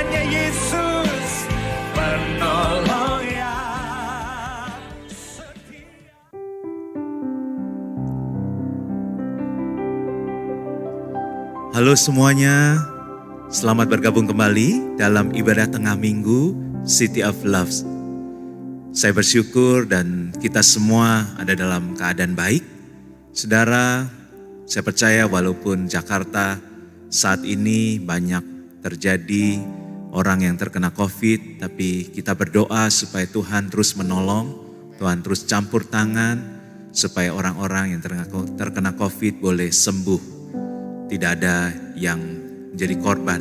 hanya Yesus penolong yang setia. Halo semuanya, selamat bergabung kembali dalam ibadah tengah minggu City of Love. Saya bersyukur dan kita semua ada dalam keadaan baik. Saudara, saya percaya walaupun Jakarta saat ini banyak terjadi orang yang terkena COVID, tapi kita berdoa supaya Tuhan terus menolong, Tuhan terus campur tangan, supaya orang-orang yang terkena COVID boleh sembuh. Tidak ada yang menjadi korban.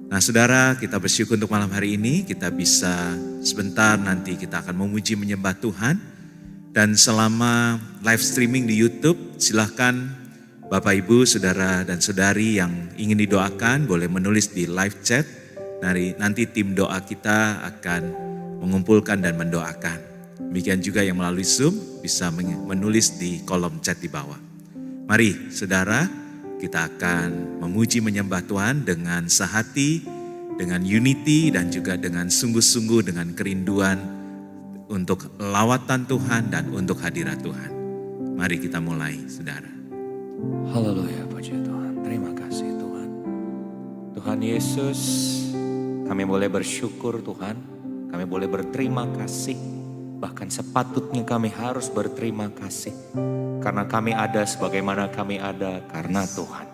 Nah saudara, kita bersyukur untuk malam hari ini kita bisa sebentar nanti kita akan memuji menyembah Tuhan. Dan selama live streaming di YouTube, silahkan Bapak Ibu, Saudara dan Saudari yang ingin didoakan boleh menulis di live chat. Nanti tim doa kita akan mengumpulkan dan mendoakan. Demikian juga yang melalui Zoom bisa menulis di kolom chat di bawah. Mari saudara, kita akan memuji menyembah Tuhan dengan sehati, dengan unity dan juga dengan sungguh-sungguh dengan kerinduan untuk lawatan Tuhan dan untuk hadirat Tuhan. Mari kita mulai saudara. Haleluya, puji Tuhan. Terima kasih Tuhan. Tuhan Yesus, kami boleh bersyukur Tuhan. Kami boleh berterima kasih. Bahkan sepatutnya kami harus berterima kasih. Karena kami ada sebagaimana kami ada karena Tuhan.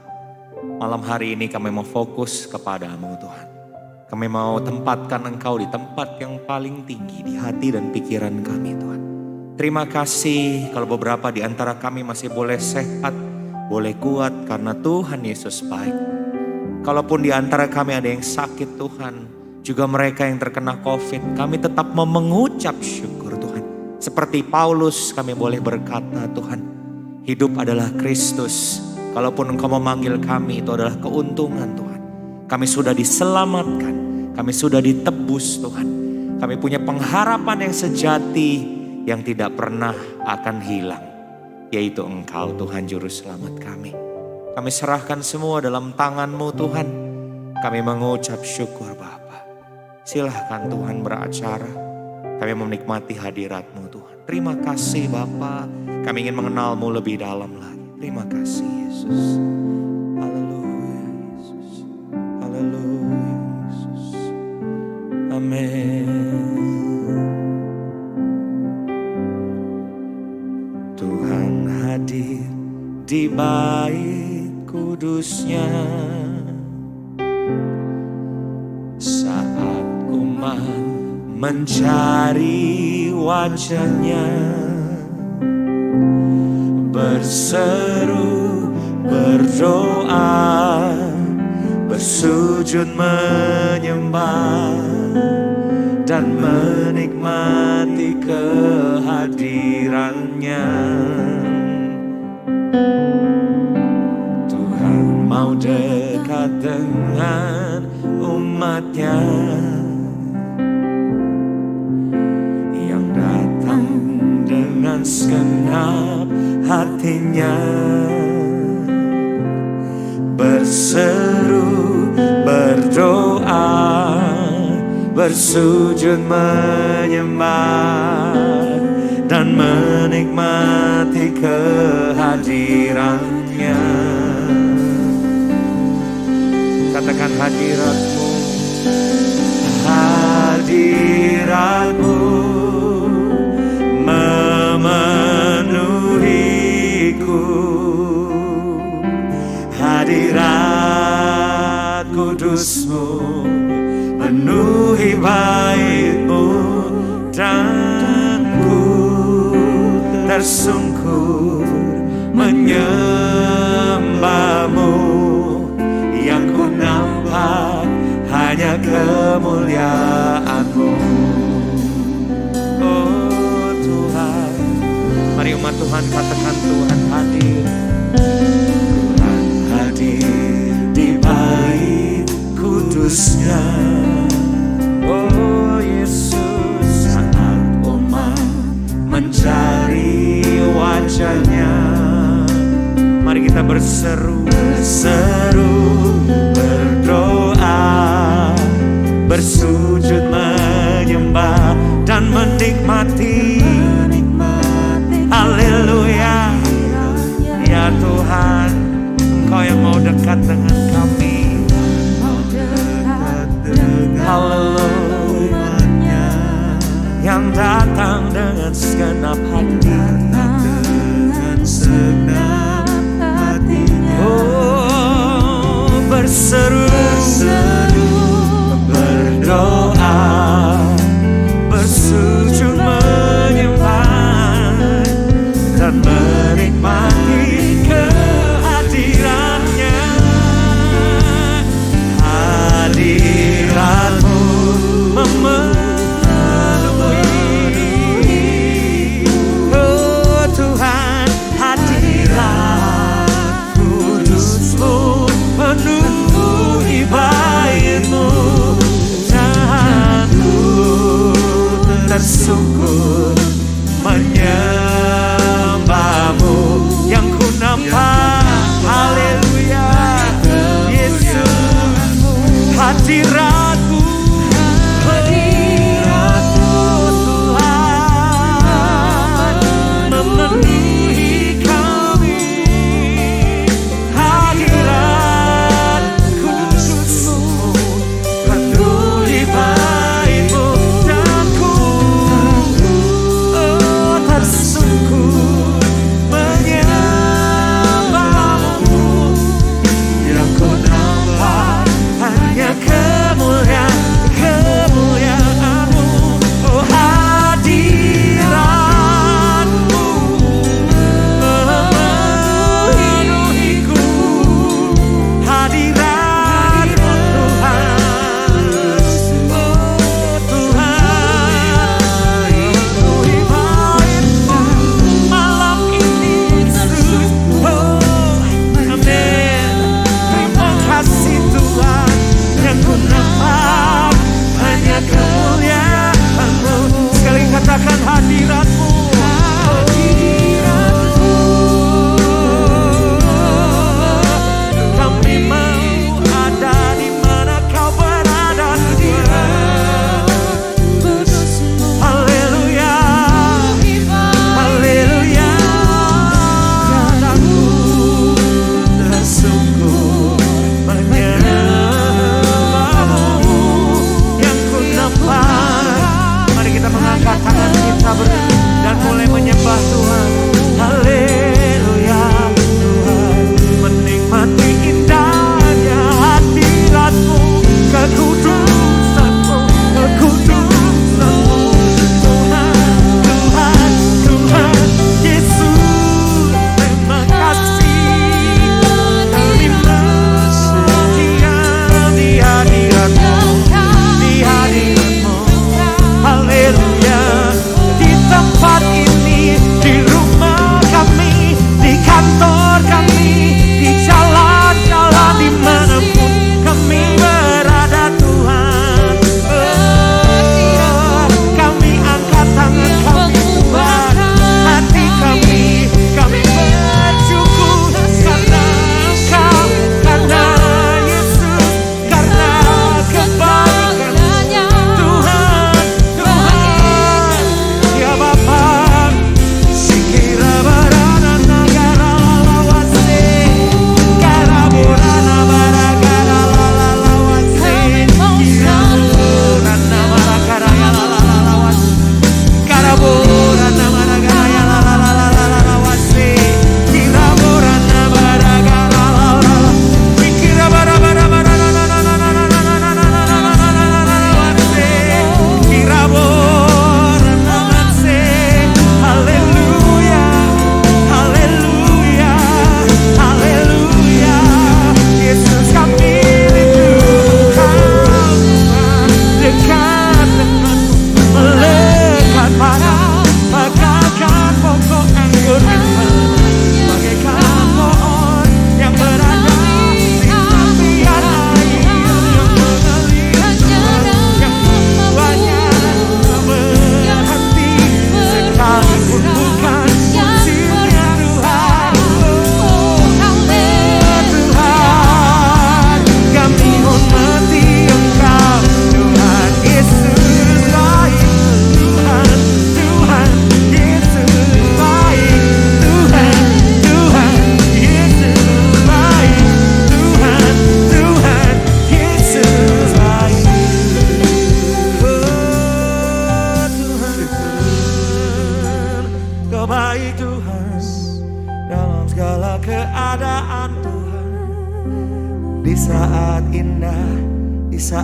Malam hari ini kami mau fokus kepadamu Tuhan. Kami mau tempatkan Engkau di tempat yang paling tinggi di hati dan pikiran kami Tuhan. Terima kasih kalau beberapa di antara kami masih boleh sehat, boleh kuat karena Tuhan Yesus baik. Kalaupun di antara kami ada yang sakit Tuhan, juga mereka yang terkena COVID, kami tetap mau mengucap syukur Tuhan. Seperti Paulus kami boleh berkata Tuhan, hidup adalah Kristus. Kalaupun Engkau memanggil kami itu adalah keuntungan Tuhan. Kami sudah diselamatkan, kami sudah ditebus Tuhan. Kami punya pengharapan yang sejati yang tidak pernah akan hilang. Yaitu Engkau Tuhan Juru Selamat kami. Kami serahkan semua dalam tangan-Mu Tuhan. Kami mengucap syukur Bapa. Silahkan Tuhan beracara. Kami menikmati hadirat-Mu Tuhan. Terima kasih Bapa. Kami ingin mengenal-Mu lebih dalam lagi. Terima kasih Yesus. Haleluya Yesus. Haleluya Yesus. Amin. Tuhan hadir di bait kudusnya. Saat umat mencari wajahnya, berseru, berdoa, bersujud menyembah, dan menikmati kehadirannya. Tuhan mau dekat dengan umatnya yang datang dengan segenap hatinya. Berseru, berdoa, bersujud menyembah, dan menikmati kehadirannya. Katakan hadirat-Mu, hadirat-Mu memenuhiku. Hadirat kudus-Mu penuhi bait-Mu, dan ku tersungkur menyembah-Mu. Yang ku nampak hanya kemuliaan-Mu. Oh Tuhan, mari umat Tuhan katakan Tuhan hadir. Tuhan hadir di bait kudusnya. Oh Yesus, saat umat mencari wajahnya, mari kita berseru, berdoa, menikmati. Haleluya. Ya Tuhan, Engkau yang mau dekat dengan kami. Haleluya. Yang datang dengan segenap hati. Oh, berseru, berdoa, bersujud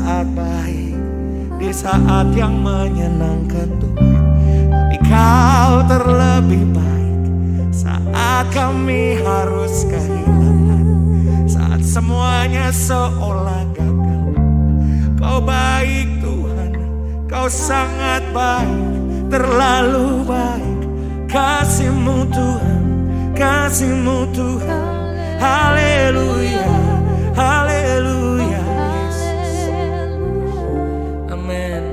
saat baik, di saat yang menyenangkan Tuhan. Tapi Kau terlebih baik saat kami harus kehilangan, saat semuanya seolah gagal. Kau baik Tuhan, Kau sangat baik, terlalu baik. Kasih-Mu Tuhan, kasih-Mu Tuhan. Haleluya, haleluya Yesus. Amin.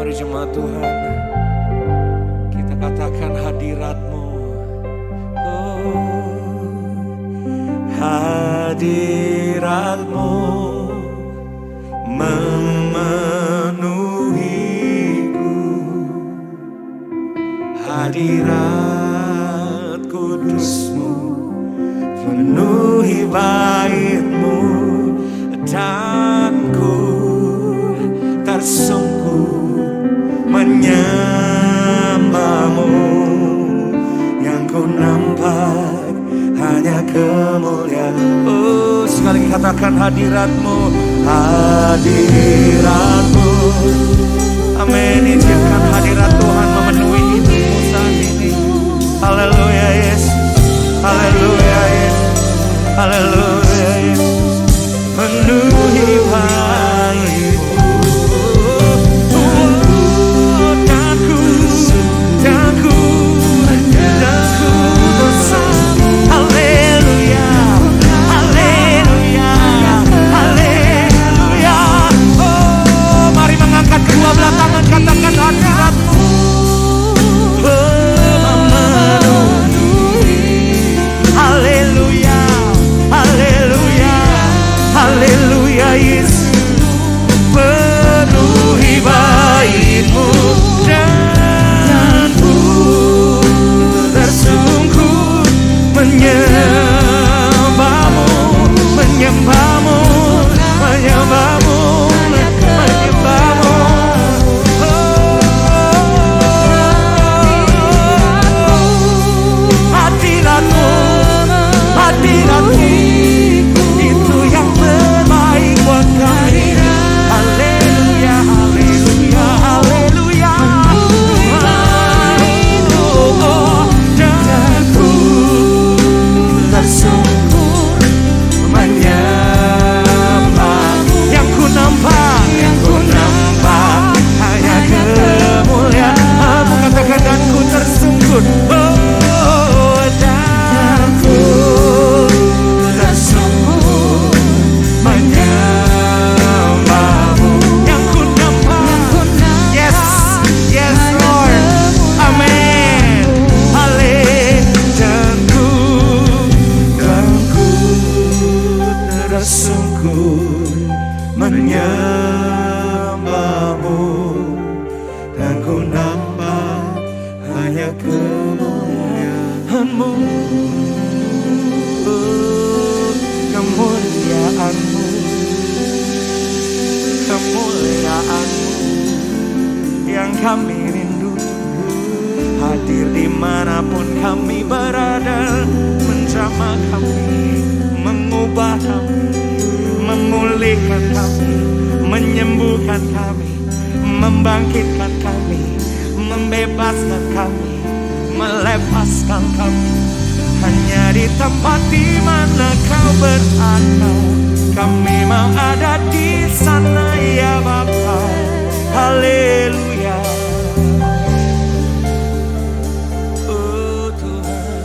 Mari jemaat Tuhan, kita katakan hadirat-Mu. Oh, hadirat-Mu memenuhiku, hadirat kudus-Mu penuhi bait-Mu, dan ku tersungkur menyembah-Mu. Yang ku nampak hanya kemuliaan. Oh, sekali katakan hadirat-Mu, hadirat-Mu. Amin. Izinkan hadirat Tuhan memenuhi hidupmu saat ini. Haleluya Yesus, haleluya Yesus, haleluya Yesus. Penuhi bait-Mu, dan ku bersama. Haleluya, haleluya, haleluya. Oh, mari mengangkat kedua belah tangan, katakan hadirat-Mu memenuhi. Haleluya, haleluya, haleluya Yesus. Penuhi bait-Mu, dan ku tersungkur menyembah-Mu, menyembah-Mu, menyembah-Mu, menyembah-Mu. Hadirat-Mu, hadirat-Mu, itu yang terbaik buat kami. Haleluya, haleluya, haleluya. Oh, dan ku tersungkur menyembah. Yang ku nampak hanya kemuliaan. Aku katakan dan ku tersungkur. Oh, dan ku tersungkur menyembah-Mu. Yang ku nampak, yes, yes Lord, amin. Haleluya, dan ku tersungkur menyembah-Mu, dan ku nampak hanya kemuliaan-Mu. Oh, kemuliaan-Mu, kemuliaan-Mu yang kami rindu. Hadir dimanapun kami berada, menjamah kami, mengubah kami, memulihkan kami, menyembuhkan kami, membangkitkan kami, membebaskan kami, melepaskan kami. Hanya di tempat di mana Kau berada, kami mau ada di sana ya Bapa. Haleluya. Oh Tuhan,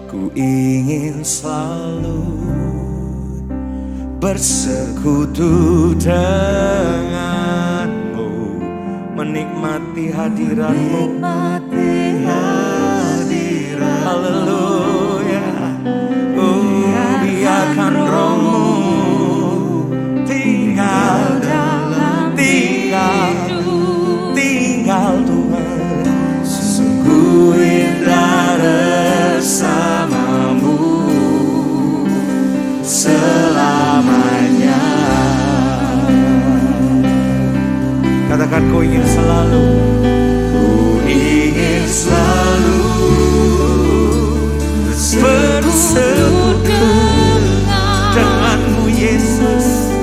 ku ingin selalu bersekutu dengan-Mu, menikmati hadirat-Mu. Haleluya. Oh, biarkan Roh-Mu tinggal Tuhan. Sungguh indah bersama-Mu selamanya. Katakan ku ingin selalu, ku ingin selalu bersekutu dengan-Mu Yesus.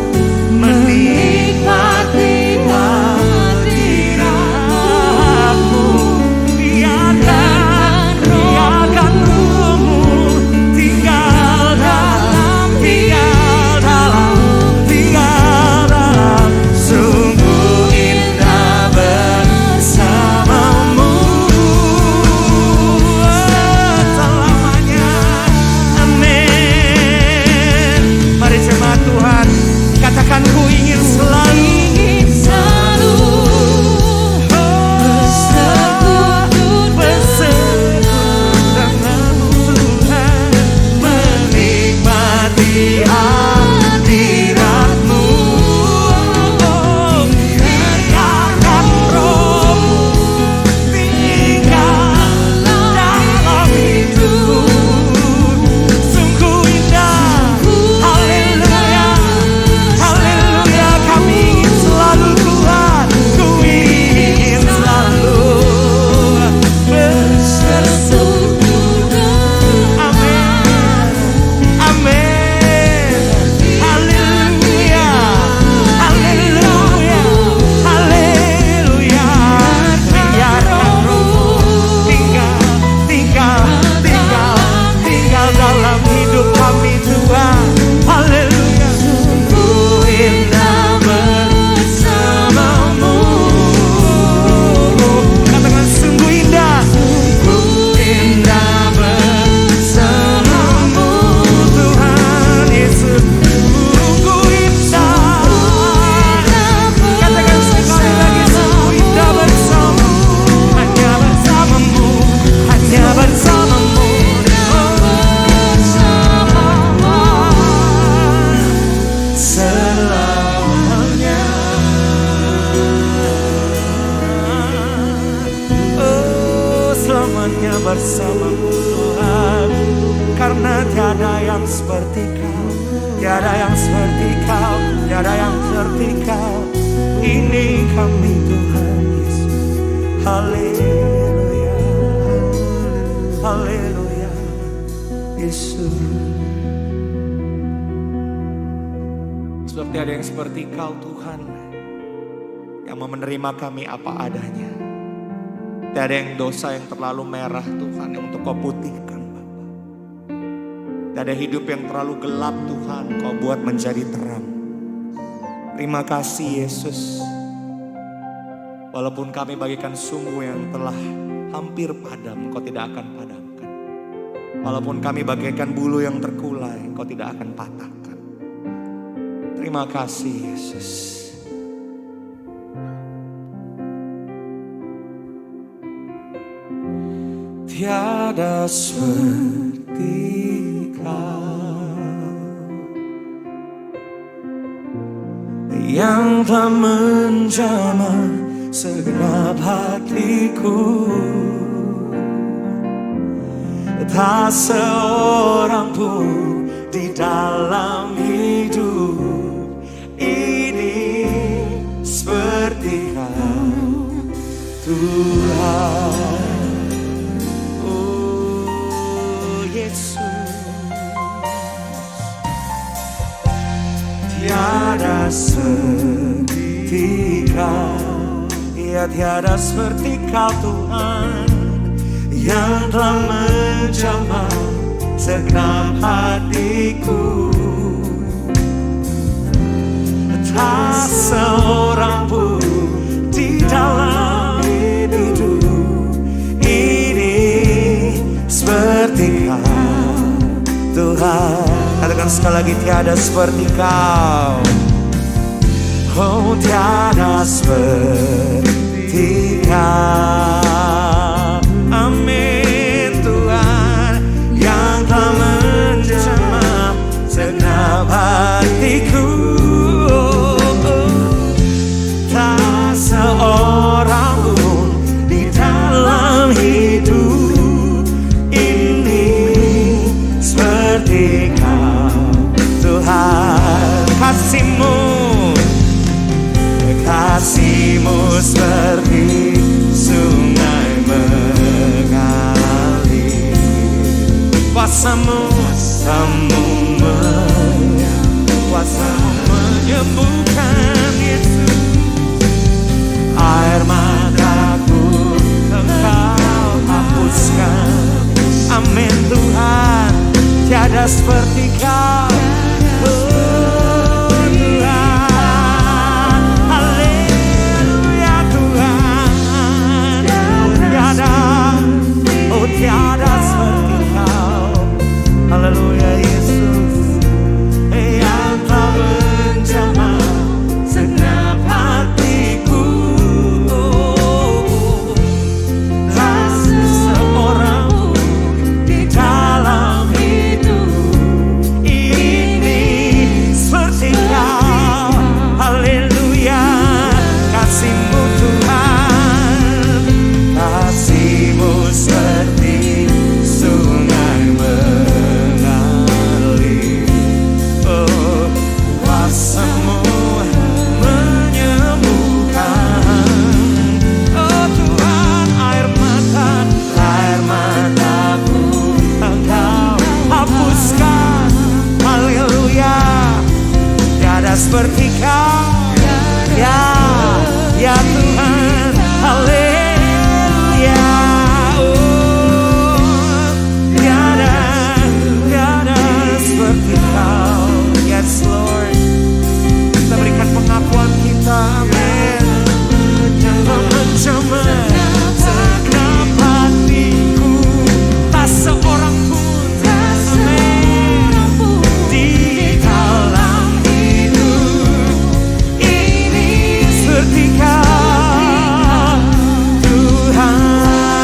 bersamamu Tuhan. Karena tiada yang seperti Kau, tiada yang seperti Kau, tiada yang seperti Kau. Ini kami Tuhan Yesus. Haleluya, haleluya Yesus. Sebab tiada yang seperti Kau Tuhan, yang mau menerima kami apa adanya. Tiada yang dosa yang terlalu merah Tuhan, yang untuk Kau putihkan Bapa. Tiada hidup yang terlalu gelap Tuhan, Kau buat menjadi terang. Terima kasih Yesus. Walaupun kami bagikan sumbu yang telah hampir padam, Kau tidak akan padamkan. Walaupun kami bagaikan bulu yang terkulai, Kau tidak akan patahkan. Terima kasih Yesus. Tiada seperti Kau yang telah menjamah segenap hatiku. Tak seorang pun di dalam hidup ini seperti Kau Tuhan. Oh Yesus, tiada seperti Kau, ya tiada seperti Kau Tuhan, yang telah menjamah segenap hatiku. Tak seorang pun di dalam hidup ini seperti Kau Tuhan. Katakan sekali lagi, tiada seperti Kau. Oh tiada seperti Kau. Amin Tuhan, yang telah menjamah segenap hatiku. Tak seorang pun di dalam hidup ini seperti Kau Tuhan. Kasih-Mu seperti sungai mengalir. Kuasa-Mu menyembuhkan Yesus. Air mataku Engkau hapuskan. Amin Tuhan, tiada seperti Kau. Tiada seperti Kau. Haleluya Yesus, yang telah menjamah segenap hatiku. Tak seorang pun di dalam hidup ini seperti Kau. Haleluya, kasih-Mu Tuhan, kasih-Mu seperti sungai mengalir. Oh, kuasa-Mu menyembuhkan. Oh Tuhan, air mataku Engkau hapuskan. Haleluya, tiada seperti Kau. Ya Tuhan, haleluya. Seperti Kau, yes Lord. Kita berikan pengakuan kita, amin. Yang telah menjamah segenap hatiku. Tak seorang pun, amin, di dalam hidup ini seperti Kau Tuhan.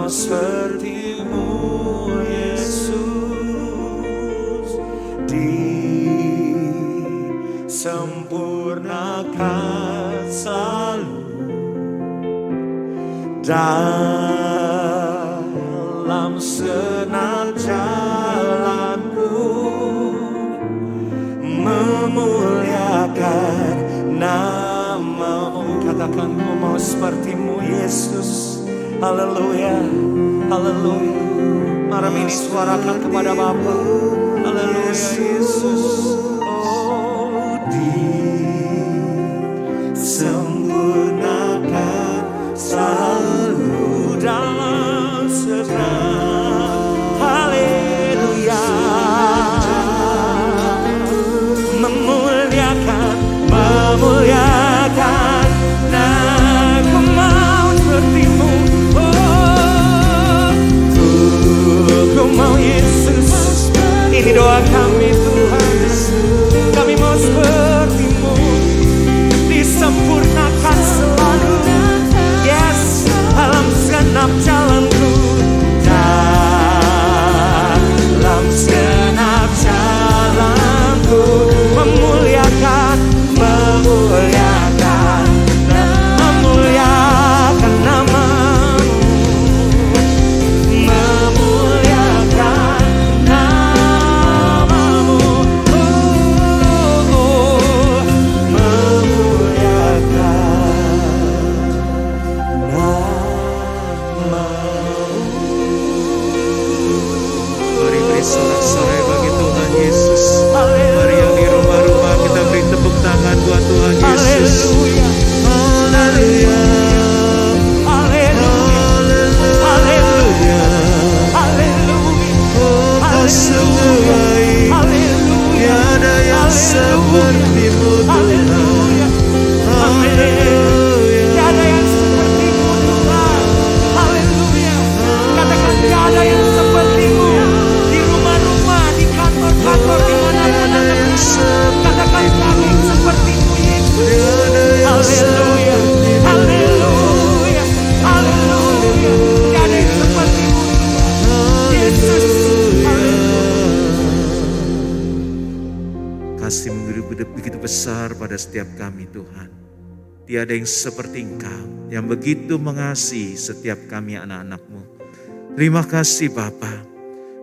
mau seperti-Mu Yesus, disempurnakan selalu dalam senang jalanku, memuliakan nama-Mu. Katakan, ku mau seperti-Mu Yesus. Haleluya, haleluya. Malam ini suarakan kepada Bapa. Haleluya Yesus. Oh, disempurnakan selalu dalam segala. Haleluya. Memuliakan, memuliakan. Aku mau seperti-Mu. Ku mau Yesus. Ini doa kami Tuhan. Kami mau seperti-Mu, disempurnakan selalu. Yes, dalam segenap jalanku, dalam segenap jalanku, memuliakan, memuliakan, memuliakan nama-Mu, memuliakan nama-Mu, Mari beri sorak-sorai bagi Tuhan Yesus. Mari yang di rumah-rumah kita beri tepuk tangan buat Tuhan Yesus. Haleluya. Haleluya, haleluya, haleluya, Haleluya. Tiada yang seperti-Mu Tuhan. Haleluya. Tiada yang seperti-Mu Tuhan. Haleluya. Katakan tiada yang seperti-Mu di rumah-rumah, di kantor-kantor, di mana-mana Anda berada. Katakan tiada yang seperti-Mu Yesus. Haleluya. Haleluya. Haleluya. Tiada yang seperti-Mu Yesus. Kasih-Mu begitu besar pada setiap kami Tuhan. Tiada yang seperti Engkau yang begitu mengasihi setiap kami anak-anak-Mu. Terima kasih Bapa.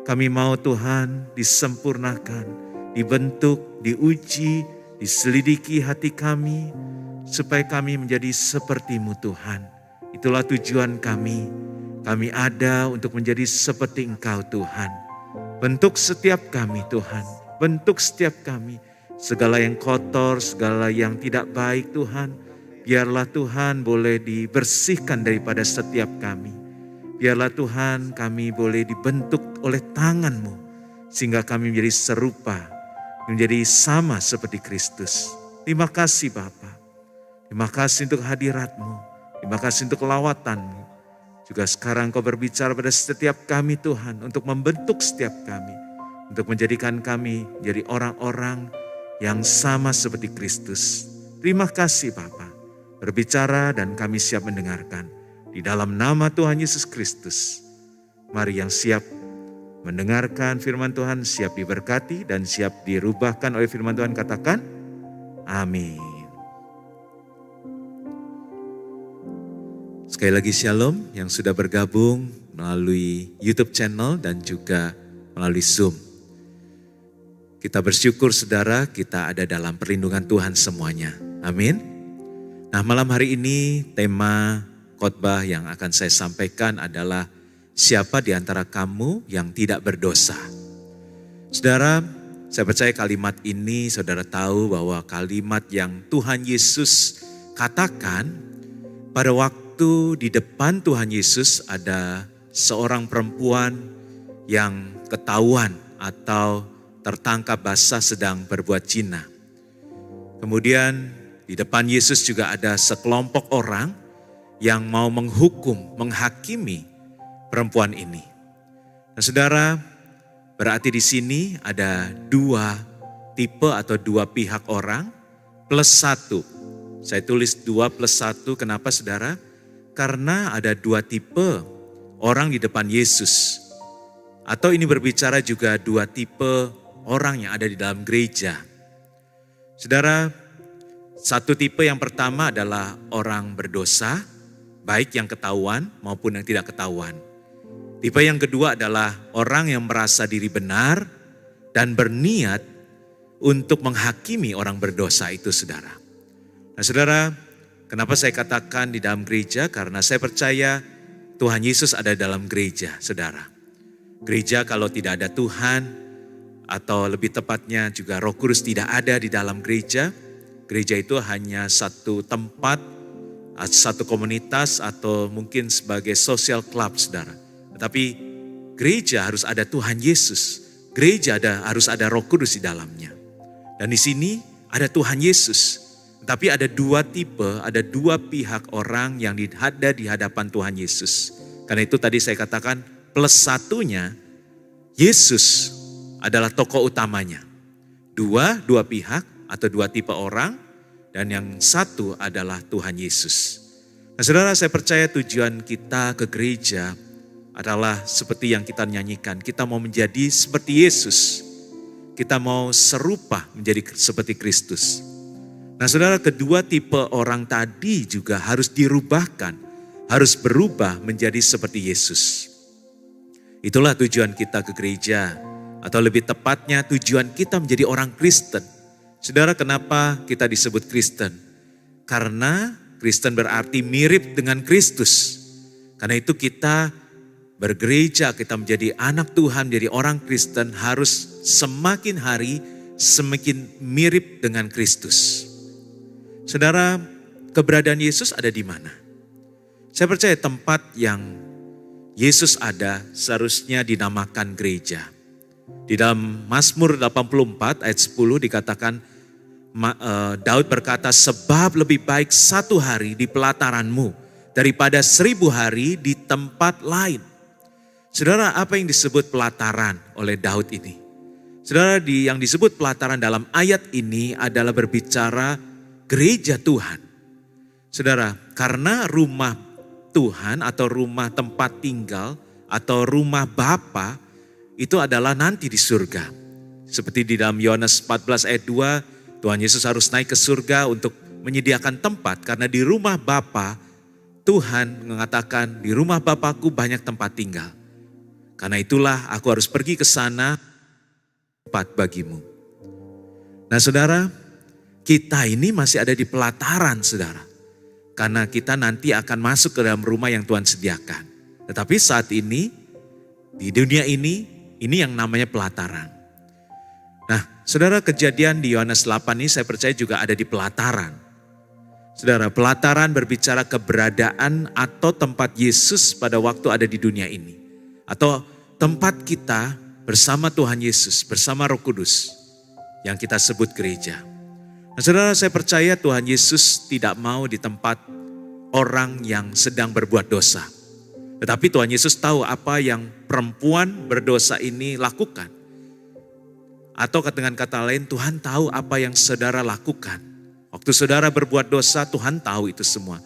Kami mau Tuhan disempurnakan, dibentuk, diuji, diselidiki hati kami, supaya kami menjadi seperti-Mu Tuhan. Itulah tujuan kami. Kami ada untuk menjadi seperti Engkau Tuhan. Bentuk setiap kami Tuhan, bentuk setiap kami. Segala yang kotor, segala yang tidak baik Tuhan, biarlah Tuhan boleh dibersihkan daripada setiap kami. Biarlah Tuhan kami boleh dibentuk oleh tangan-Mu, sehingga kami menjadi serupa, menjadi sama seperti Kristus. Terima kasih Bapa. Terima kasih untuk hadirat-Mu. Terima kasih untuk lawatan-Mu. Juga sekarang Kau berbicara pada setiap kami Tuhan, untuk membentuk setiap kami, untuk menjadikan kami jadi orang-orang yang sama seperti Kristus. Terima kasih Bapa. Berbicara dan kami siap mendengarkan. Di dalam nama Tuhan Yesus Kristus. Mari yang siap mendengarkan firman Tuhan, siap diberkati dan siap dirubahkan oleh firman Tuhan, katakan amin. Sekali lagi shalom yang sudah bergabung melalui YouTube channel dan juga melalui Zoom. Kita bersyukur saudara, kita ada dalam perlindungan Tuhan semuanya. Amin. Nah, malam hari ini tema khotbah yang akan saya sampaikan adalah siapa di antara kamu yang tidak berdosa. Saudara, saya percaya kalimat ini saudara tahu bahwa kalimat yang Tuhan Yesus katakan pada waktu di depan Tuhan Yesus ada seorang perempuan yang ketahuan atau tertangkap basah sedang berbuat zina. Kemudian di depan Yesus juga ada sekelompok orang yang mau menghukum, menghakimi perempuan ini. Nah saudara, berarti di sini ada dua tipe atau dua pihak orang plus satu. Saya tulis 2 plus 1, kenapa saudara? Karena ada dua tipe orang di depan Yesus. Atau ini berbicara juga dua tipe orang yang ada di dalam gereja. Saudara, satu tipe yang pertama adalah orang berdosa, baik yang ketahuan maupun yang tidak ketahuan. Tipe yang kedua adalah orang yang merasa diri benar dan berniat untuk menghakimi orang berdosa itu, saudara. Nah, saudara, kenapa saya katakan di dalam gereja? Karena saya percaya Tuhan Yesus ada dalam gereja, saudara. Gereja kalau tidak ada Tuhan, atau lebih tepatnya juga Roh Kudus tidak ada di dalam gereja, gereja itu hanya satu tempat, satu komunitas, atau mungkin sebagai social club, saudara. Tetapi gereja harus ada Tuhan Yesus. Gereja harus ada Roh Kudus di dalamnya. Dan di sini ada Tuhan Yesus. Tapi ada dua tipe, ada dua pihak orang yang ada di hadapan Tuhan Yesus. Karena itu tadi saya katakan plus satunya, Yesus adalah tokoh utamanya. Dua pihak atau dua tipe orang, dan yang satu adalah Tuhan Yesus. Nah, saudara, saya percaya tujuan kita ke gereja adalah seperti yang kita nyanyikan. Kita mau menjadi seperti Yesus. Kita mau serupa menjadi seperti Kristus. Nah, saudara, kedua tipe orang tadi juga harus dirubahkan. Harus berubah menjadi seperti Yesus. Itulah tujuan kita ke gereja. Atau lebih tepatnya tujuan kita menjadi orang Kristen. Saudara, kenapa kita disebut Kristen? Karena Kristen berarti mirip dengan Kristus. Karena itu kita bergereja, kita menjadi anak Tuhan, menjadi orang Kristen harus semakin hari semakin mirip dengan Kristus. Saudara, keberadaan Yesus ada di mana? Saya percaya tempat yang Yesus ada seharusnya dinamakan gereja. Di dalam Mazmur 84 ayat 10 dikatakan, Daud berkata, sebab lebih baik satu hari di pelataranmu daripada 1000 hari di tempat lain. Saudara, apa yang disebut pelataran oleh Daud ini? Saudara, yang disebut pelataran dalam ayat ini adalah berbicara gereja Tuhan. Saudara, karena rumah Tuhan atau rumah tempat tinggal atau rumah Bapa itu adalah nanti di surga. Seperti di dalam Yohanes 14 ayat 2, Tuhan Yesus harus naik ke surga untuk menyediakan tempat. Karena di rumah Bapa, Tuhan mengatakan di rumah Bapakku banyak tempat tinggal. Karena itulah aku harus pergi ke sana, tempat bagimu. Nah, saudara, kita ini masih ada di pelataran, saudara. Karena kita nanti akan masuk ke dalam rumah yang Tuhan sediakan. Tetapi saat ini, di dunia ini yang namanya pelataran. Nah, saudara, kejadian di Yohanes 8 ini saya percaya juga ada di pelataran. Saudara, pelataran berbicara keberadaan atau tempat Yesus pada waktu ada di dunia ini. Atau tempat kita bersama Tuhan Yesus, bersama Roh Kudus yang kita sebut gereja. Nah, saudara, saya percaya Tuhan Yesus tidak mau di tempat orang yang sedang berbuat dosa. Tetapi Tuhan Yesus tahu apa yang perempuan berdosa ini lakukan. Atau dengan kata lain, Tuhan tahu apa yang saudara lakukan. Waktu saudara berbuat dosa, Tuhan tahu itu semua.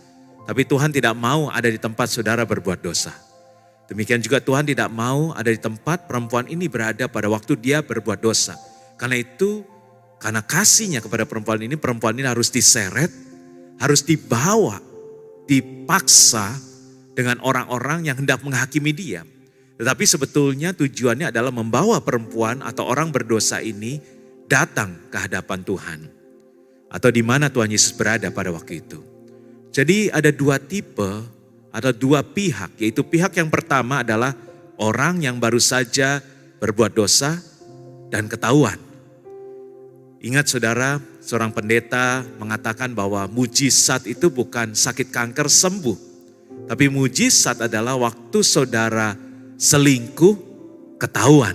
Tapi Tuhan tidak mau ada di tempat saudara berbuat dosa. Demikian juga Tuhan tidak mau ada di tempat perempuan ini berada pada waktu dia berbuat dosa. Karena itu, karena kasihnya kepada perempuan ini harus diseret, harus dibawa, dipaksa dengan orang-orang yang hendak menghakimi dia. Tetapi sebetulnya tujuannya adalah membawa perempuan atau orang berdosa ini datang ke hadapan Tuhan. Atau di mana Tuhan Yesus berada pada waktu itu. Jadi ada dua tipe atau dua pihak, yaitu pihak yang pertama adalah orang yang baru saja berbuat dosa dan ketahuan. Ingat saudara, seorang pendeta mengatakan bahwa mujizat itu bukan sakit kanker sembuh. Tapi mujizat adalah waktu saudara selingkuh ketahuan.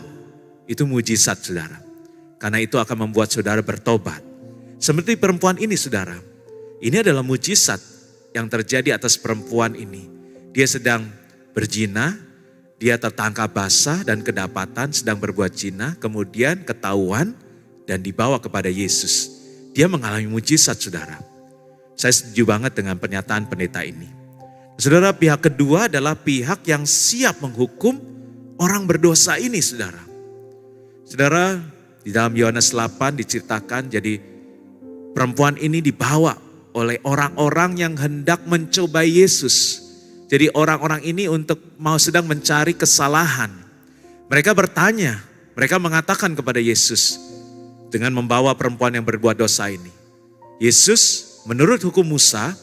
Itu mujizat saudara. Karena itu akan membuat saudara bertobat. Seperti perempuan ini saudara. Ini adalah mujizat yang terjadi atas perempuan ini. Dia sedang berzina, dia tertangkap basah dan kedapatan sedang berbuat zina, kemudian ketahuan dan dibawa kepada Yesus. Dia mengalami mujizat saudara. Saya setuju banget dengan pernyataan pendeta ini. Saudara, pihak kedua adalah pihak yang siap menghukum orang berdosa ini, saudara. Saudara, di dalam Yohanes 8 diceritakan, jadi perempuan ini dibawa oleh orang-orang yang hendak mencobai Yesus. Jadi orang-orang ini sedang mencari kesalahan. Mereka bertanya, mereka mengatakan kepada Yesus dengan membawa perempuan yang berbuat dosa ini. Yesus, menurut hukum Musa,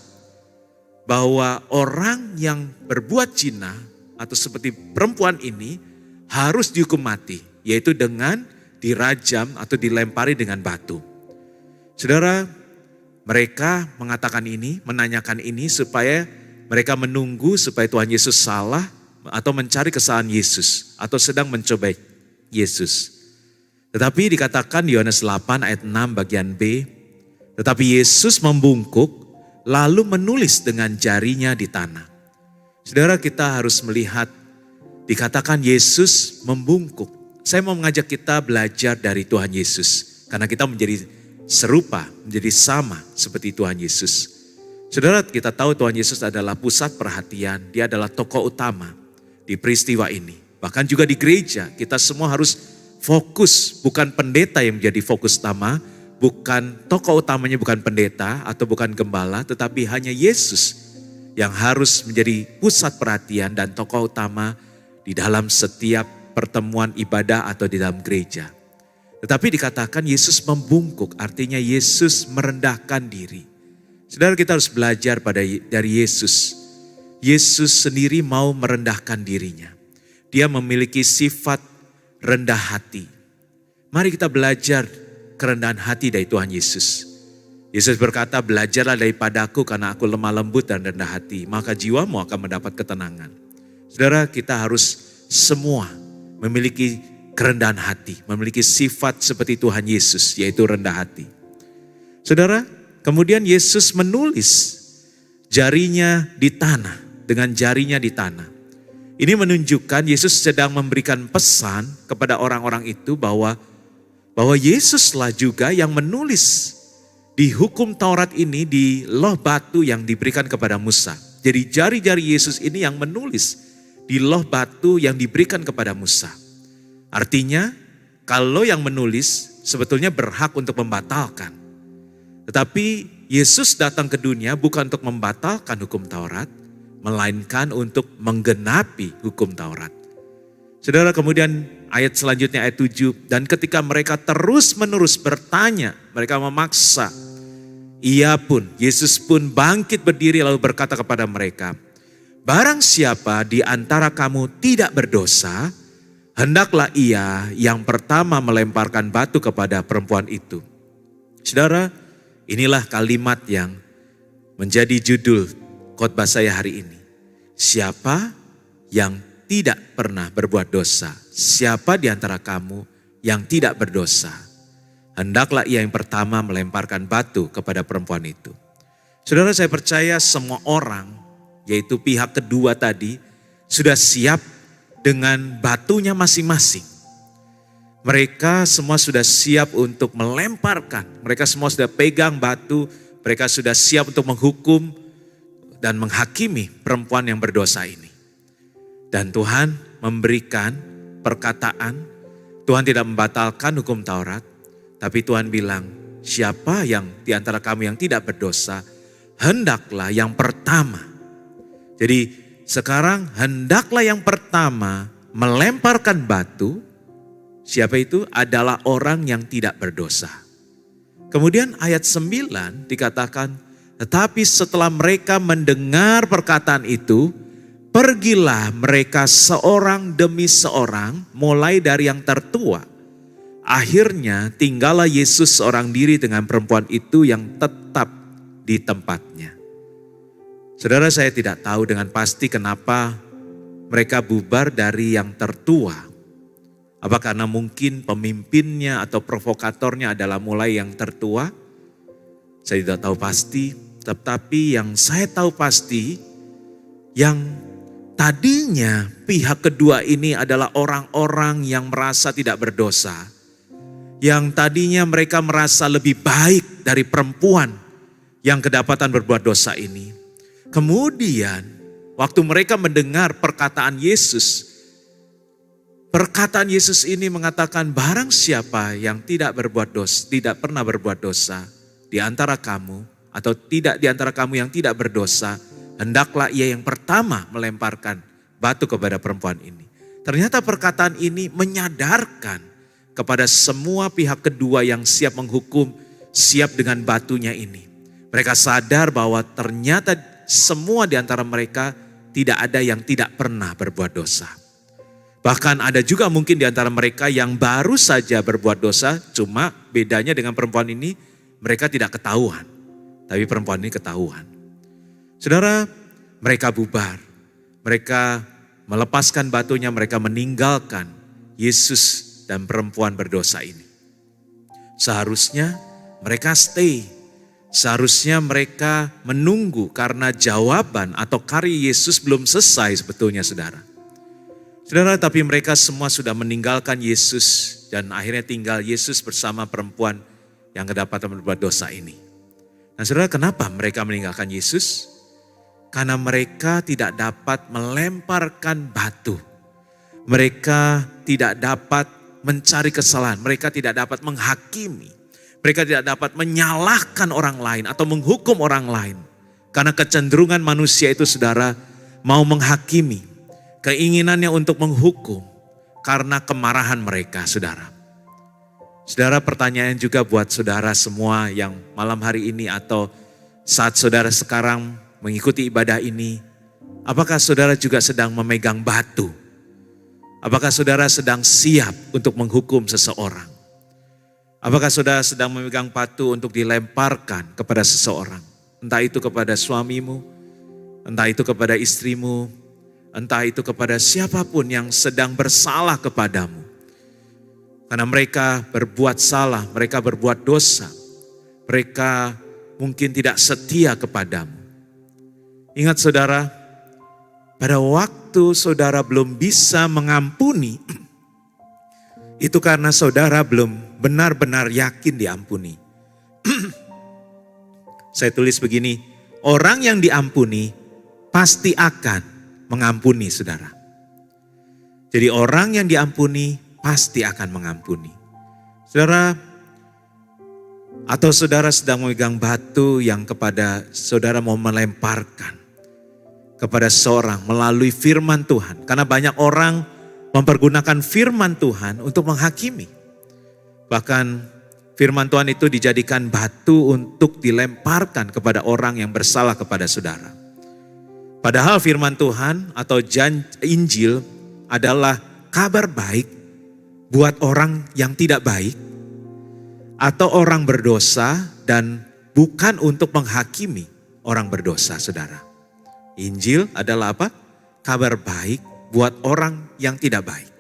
bahwa orang yang berbuat zina atau seperti perempuan ini harus dihukum mati, yaitu dengan dirajam atau dilempari dengan batu. Saudara, mereka mengatakan ini, menanyakan ini supaya mereka menunggu supaya Tuhan Yesus salah atau mencari kesalahan Yesus atau sedang mencobai Yesus. Tetapi dikatakan di Yohanes 8 ayat 6 bagian B, tetapi Yesus membungkuk lalu menulis dengan jarinya di tanah. Saudara, kita harus melihat, dikatakan Yesus membungkuk. Saya mau mengajak kita belajar dari Tuhan Yesus, karena kita menjadi serupa, menjadi sama seperti Tuhan Yesus. Saudara, kita tahu Tuhan Yesus adalah pusat perhatian, dia adalah tokoh utama di peristiwa ini. Bahkan juga di gereja, kita semua harus fokus, bukan pendeta yang menjadi fokus utama, bukan tokoh utamanya, bukan pendeta atau bukan gembala, tetapi hanya Yesus yang harus menjadi pusat perhatian dan tokoh utama di dalam setiap pertemuan ibadah atau di dalam gereja. Tetapi dikatakan Yesus membungkuk, artinya Yesus merendahkan diri. Saudara, kita harus belajar dari Yesus. Yesus sendiri mau merendahkan dirinya. Dia memiliki sifat rendah hati. Mari kita belajar kerendahan hati dari Tuhan Yesus. Yesus berkata, belajarlah daripadaku karena aku lemah lembut dan rendah hati, maka jiwamu akan mendapat ketenangan. Saudara, kita harus semua memiliki kerendahan hati, memiliki sifat seperti Tuhan Yesus, yaitu rendah hati. Saudara, kemudian Yesus menulis jarinya di tanah, dengan jarinya di tanah. Ini menunjukkan Yesus sedang memberikan pesan kepada orang-orang itu bahwa Yesuslah juga yang menulis di hukum Taurat ini, di loh batu yang diberikan kepada Musa. Jadi jari-jari Yesus ini yang menulis di loh batu yang diberikan kepada Musa. Artinya kalau yang menulis sebetulnya berhak untuk membatalkan. Tetapi Yesus datang ke dunia bukan untuk membatalkan hukum Taurat, melainkan untuk menggenapi hukum Taurat. Saudara, kemudian ayat selanjutnya ayat 7, dan ketika mereka terus-menerus bertanya, mereka memaksa, Yesus pun bangkit berdiri lalu berkata kepada mereka, barang siapa di antara kamu tidak berdosa, hendaklah ia yang pertama melemparkan batu kepada perempuan itu. Saudara, inilah kalimat yang menjadi judul khotbah saya hari ini. Siapa yang tidak pernah berbuat dosa? Siapa di antara kamu yang tidak berdosa? Hendaklah ia yang pertama melemparkan batu kepada perempuan itu. Saudara, saya percaya semua orang, yaitu pihak kedua tadi, sudah siap dengan batunya masing-masing. Mereka semua sudah siap untuk melemparkan. Mereka semua sudah pegang batu. Mereka sudah siap untuk menghukum dan menghakimi perempuan yang berdosa ini. Dan Tuhan memberikan perkataan. Tuhan tidak membatalkan hukum Taurat. Tapi Tuhan bilang, siapa yang di antara kamu yang tidak berdosa, hendaklah yang pertama. Jadi sekarang hendaklah yang pertama melemparkan batu. Siapa itu? Adalah orang yang tidak berdosa. Kemudian ayat 9 dikatakan, tetapi setelah mereka mendengar perkataan itu, pergilah mereka seorang demi seorang, mulai dari yang tertua. Akhirnya tinggallah Yesus seorang diri dengan perempuan itu yang tetap di tempatnya. Saudara, saya tidak tahu dengan pasti kenapa mereka bubar dari yang tertua. Apa karena mungkin pemimpinnya atau provokatornya adalah mulai yang tertua? Saya tidak tahu pasti, tetapi yang saya tahu pasti, yang tadinya pihak kedua ini adalah orang-orang yang merasa tidak berdosa. Yang tadinya mereka merasa lebih baik dari perempuan yang kedapatan berbuat dosa ini. Kemudian waktu mereka mendengar perkataan Yesus ini mengatakan, barang siapa yang tidak pernah berbuat dosa di antara kamu, atau tidak di antara kamu yang tidak berdosa, hendaklah ia yang pertama melemparkan batu kepada perempuan ini. Ternyata perkataan ini menyadarkan kepada semua pihak kedua yang siap menghukum, siap dengan batunya ini. Mereka sadar bahwa ternyata semua di antara mereka tidak ada yang tidak pernah berbuat dosa. Bahkan ada juga mungkin di antara mereka yang baru saja berbuat dosa, cuma bedanya dengan perempuan ini, mereka tidak ketahuan. Tapi perempuan ini ketahuan. Saudara, mereka bubar. Mereka melepaskan batunya, mereka meninggalkan Yesus dan perempuan berdosa ini. Seharusnya mereka stay. Seharusnya mereka menunggu karena jawaban atau karya Yesus belum selesai sebetulnya saudara. Saudara, tapi mereka semua sudah meninggalkan Yesus dan akhirnya tinggal Yesus bersama perempuan yang kedapatan berbuat dosa ini. Nah saudara, kenapa mereka meninggalkan Yesus? Karena mereka tidak dapat melemparkan batu. Mereka tidak dapat mencari kesalahan. Mereka tidak dapat menghakimi. Mereka tidak dapat menyalahkan orang lain atau menghukum orang lain. Karena kecenderungan manusia itu saudara mau menghakimi. Keinginannya untuk menghukum karena kemarahan mereka saudara. Saudara, pertanyaan juga buat saudara semua yang malam hari ini atau saat saudara sekarang mengikuti ibadah ini. Apakah saudara juga sedang memegang batu? Apakah saudara sedang siap untuk menghukum seseorang? Apakah saudara sedang memegang batu untuk dilemparkan kepada seseorang? Entah itu kepada suamimu, entah itu kepada istrimu, entah itu kepada siapapun yang sedang bersalah kepadamu. Karena mereka berbuat salah, mereka berbuat dosa. Mereka mungkin tidak setia kepadamu. Ingat saudara, pada waktu saudara belum bisa mengampuni, itu karena saudara belum benar-benar yakin diampuni. Saya tulis begini, orang yang diampuni pasti akan mengampuni saudara. Jadi orang yang diampuni pasti akan mengampuni. Saudara, atau saudara sedang memegang batu yang kepada saudara mau melemparkan kepada seorang melalui firman Tuhan. Karena banyak orang mempergunakan firman Tuhan untuk menghakimi. Bahkan firman Tuhan itu dijadikan batu untuk dilemparkan kepada orang yang bersalah kepada saudara. Padahal firman Tuhan atau Injil adalah kabar baik buat orang yang tidak baik atau orang berdosa dan bukan untuk menghakimi orang berdosa, saudara. Injil adalah apa? Kabar baik buat orang yang tidak baik.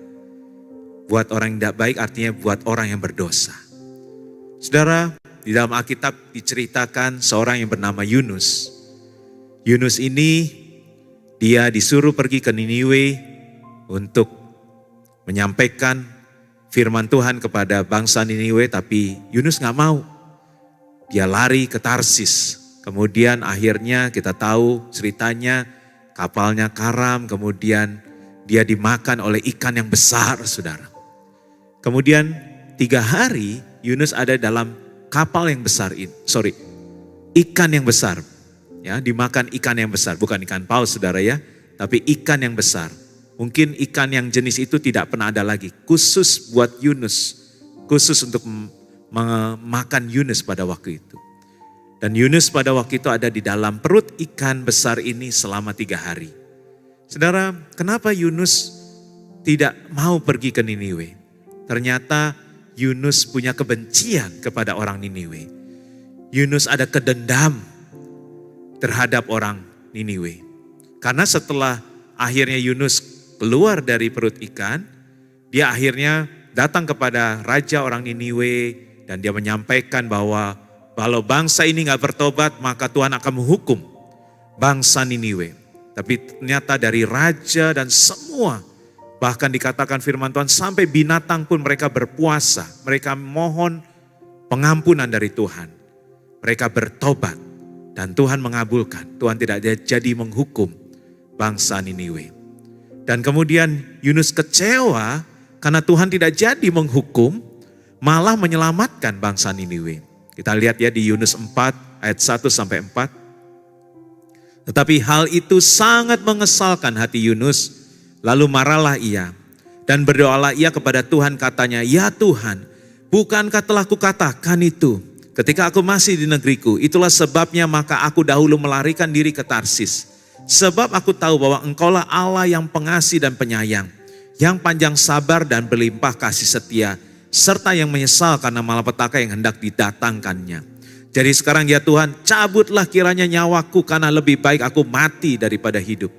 Buat orang yang tidak baik artinya buat orang yang berdosa. Saudara, di dalam Alkitab diceritakan seorang yang bernama Yunus. Yunus ini dia disuruh pergi ke Niniwe untuk menyampaikan firman Tuhan kepada bangsa Niniwe, tapi Yunus gak mau. Dia lari ke Tarsis. Kemudian akhirnya kita tahu ceritanya kapalnya karam, kemudian dia dimakan oleh ikan yang besar, saudara. Kemudian 3 hari Yunus ada dalam kapal yang besar ini, ikan yang besar. Ya, dimakan ikan yang besar, bukan ikan paus saudara ya, tapi ikan yang besar. Mungkin ikan yang jenis itu tidak pernah ada lagi, khusus buat Yunus, khusus untuk memakan Yunus pada waktu itu. Dan Yunus pada waktu itu ada di dalam perut ikan besar ini selama 3 hari. Saudara, kenapa Yunus tidak mau pergi ke Niniwe? Ternyata Yunus punya kebencian kepada orang Niniwe. Yunus ada kedendam terhadap orang Niniwe. Karena setelah akhirnya Yunus keluar dari perut ikan, dia akhirnya datang kepada raja orang Niniwe dan dia menyampaikan bahwa kalau bangsa ini gak bertobat maka Tuhan akan menghukum bangsa Niniwe. Tapi ternyata dari raja dan semua, bahkan dikatakan firman Tuhan sampai binatang pun mereka berpuasa. Mereka mohon pengampunan dari Tuhan. Mereka bertobat. Dan Tuhan mengabulkan, Tuhan tidak jadi menghukum bangsa Niniwe. Dan kemudian Yunus kecewa karena Tuhan tidak jadi menghukum, malah menyelamatkan bangsa Niniwe. Kita lihat ya di Yunus 4 ayat 1 sampai 4. Tetapi hal itu sangat mengesalkan hati Yunus, lalu marahlah ia. Dan berdoalah ia kepada Tuhan, katanya, "Ya Tuhan, bukankah telah kukatakan itu ketika aku masih di negeriku? Itulah sebabnya maka aku dahulu melarikan diri ke Tarsis. Sebab aku tahu bahwa Engkaulah Allah yang pengasih dan penyayang, yang panjang sabar dan berlimpah kasih setia, serta yang menyesal karena malapetaka yang hendak didatangkannya. Jadi sekarang ya Tuhan, cabutlah kiranya nyawaku karena lebih baik aku mati daripada hidup."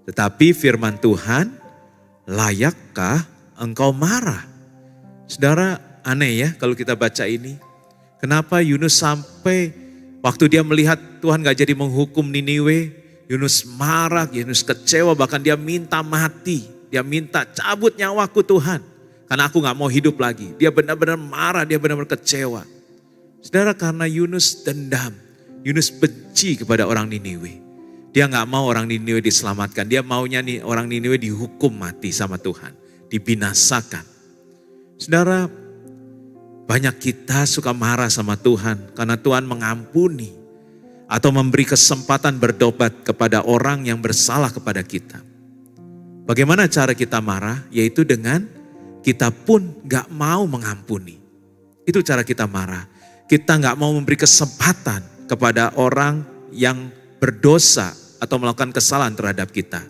Tetapi firman Tuhan, "Layakkah engkau marah?" Saudara, aneh ya kalau kita baca ini. Kenapa Yunus sampai waktu dia melihat Tuhan gak jadi menghukum Niniwe, Yunus marah, Yunus kecewa, bahkan dia minta mati. Dia minta cabut nyawaku Tuhan, karena aku gak mau hidup lagi. Dia benar-benar marah, dia benar-benar kecewa. Saudara, karena Yunus dendam, Yunus benci kepada orang Niniwe. Dia gak mau orang Niniwe diselamatkan, dia maunya nih orang Niniwe dihukum mati sama Tuhan, dibinasakan. Saudara, banyak kita suka marah sama Tuhan karena Tuhan mengampuni atau memberi kesempatan bertobat kepada orang yang bersalah kepada kita. Bagaimana cara kita marah? Yaitu dengan kita pun gak mau mengampuni. Itu cara kita marah. Kita gak mau memberi kesempatan kepada orang yang berdosa atau melakukan kesalahan terhadap kita.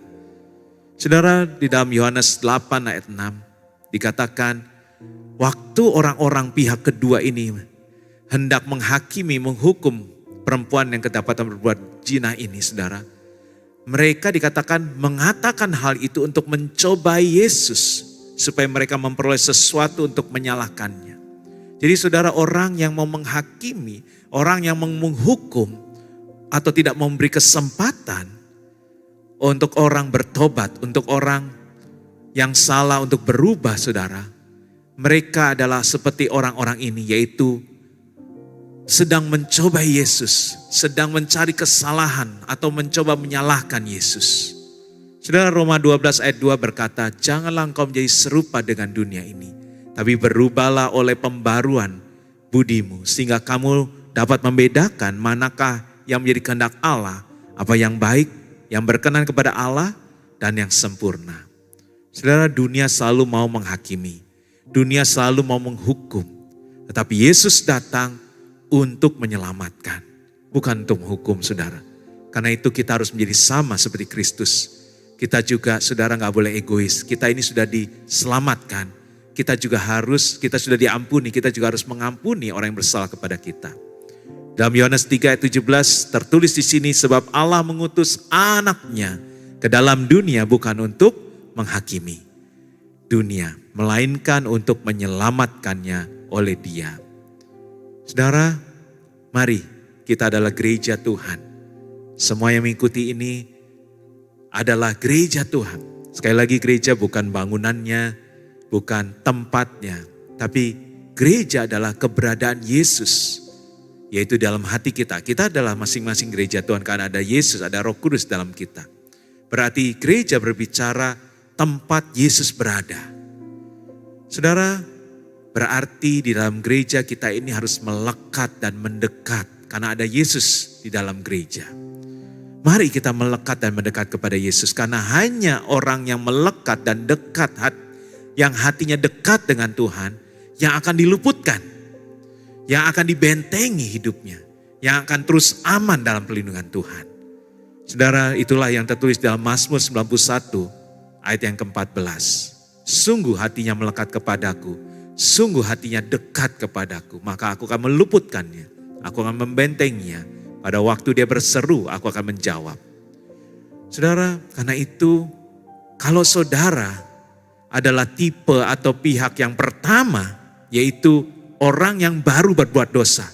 Saudara, di dalam Yohanes 8 ayat 6 dikatakan, waktu orang-orang pihak kedua ini hendak menghakimi, menghukum perempuan yang kedapatan berbuat zina ini, saudara. Mereka dikatakan mengatakan hal itu untuk mencobai Yesus, supaya mereka memperoleh sesuatu untuk menyalahkannya. Jadi saudara, orang yang mau menghakimi, orang yang mau menghukum, atau tidak memberi kesempatan untuk orang bertobat, untuk orang yang salah untuk berubah, saudara. Mereka adalah seperti orang-orang ini, yaitu sedang mencobai Yesus, sedang mencari kesalahan atau mencoba menyalahkan Yesus. Saudara, Roma 12 ayat 2 berkata, "Janganlah engkau menjadi serupa dengan dunia ini, tapi berubahlah oleh pembaruan budimu, sehingga kamu dapat membedakan manakah yang menjadi kehendak Allah, apa yang baik, yang berkenan kepada Allah, dan yang sempurna." Saudara, dunia selalu mau menghakimi, dunia selalu mau menghukum, tetapi Yesus datang untuk menyelamatkan, bukan untuk menghukum, saudara. Karena itu kita harus menjadi sama seperti Kristus. Kita juga, saudara, gak boleh egois. Kita ini sudah diselamatkan. Kita sudah diampuni. Kita juga harus mengampuni orang yang bersalah kepada kita. Dalam Yohanes 3 ayat 17 tertulis di sini, sebab Allah mengutus anaknya ke dalam dunia bukan untuk menghakimi dunia, melainkan untuk menyelamatkannya oleh Dia. Saudara, mari kita adalah gereja Tuhan. Semua yang mengikuti ini adalah gereja Tuhan. Sekali lagi, gereja bukan bangunannya, bukan tempatnya, tapi gereja adalah keberadaan Yesus, yaitu dalam hati kita. Kita adalah masing-masing gereja Tuhan karena ada Yesus, ada Roh Kudus dalam kita. Berarti gereja berbicara tempat Yesus berada. Saudara, berarti di dalam gereja kita ini harus melekat dan mendekat karena ada Yesus di dalam gereja. Mari kita melekat dan mendekat kepada Yesus, karena hanya orang yang melekat dan dekat, yang hatinya dekat dengan Tuhan, yang akan diluputkan, yang akan dibentengi hidupnya, yang akan terus aman dalam perlindungan Tuhan. Saudara, itulah yang tertulis dalam Mazmur 91 ayat yang ke-14. Sungguh hatinya melekat kepadaku, sungguh hatinya dekat kepadaku, maka aku akan meluputkannya, aku akan membentenginya. Pada waktu dia berseru, aku akan menjawab. Saudara, karena itu kalau saudara adalah tipe atau pihak yang pertama, yaitu orang yang baru berbuat dosa.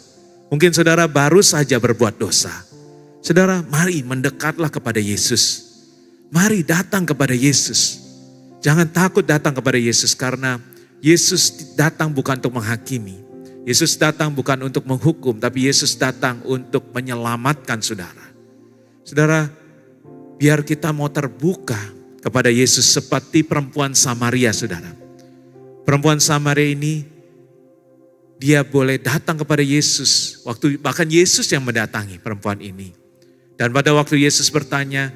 Mungkin saudara baru saja berbuat dosa. Saudara, mari mendekatlah kepada Yesus. Mari datang kepada Yesus. Jangan takut datang kepada Yesus, karena Yesus datang bukan untuk menghakimi. Yesus datang bukan untuk menghukum, tapi Yesus datang untuk menyelamatkan saudara. Saudara, biar kita mau terbuka kepada Yesus seperti perempuan Samaria, saudara. Perempuan Samaria ini, dia boleh datang kepada Yesus. Bahkan Yesus yang mendatangi perempuan ini. Dan pada waktu Yesus bertanya,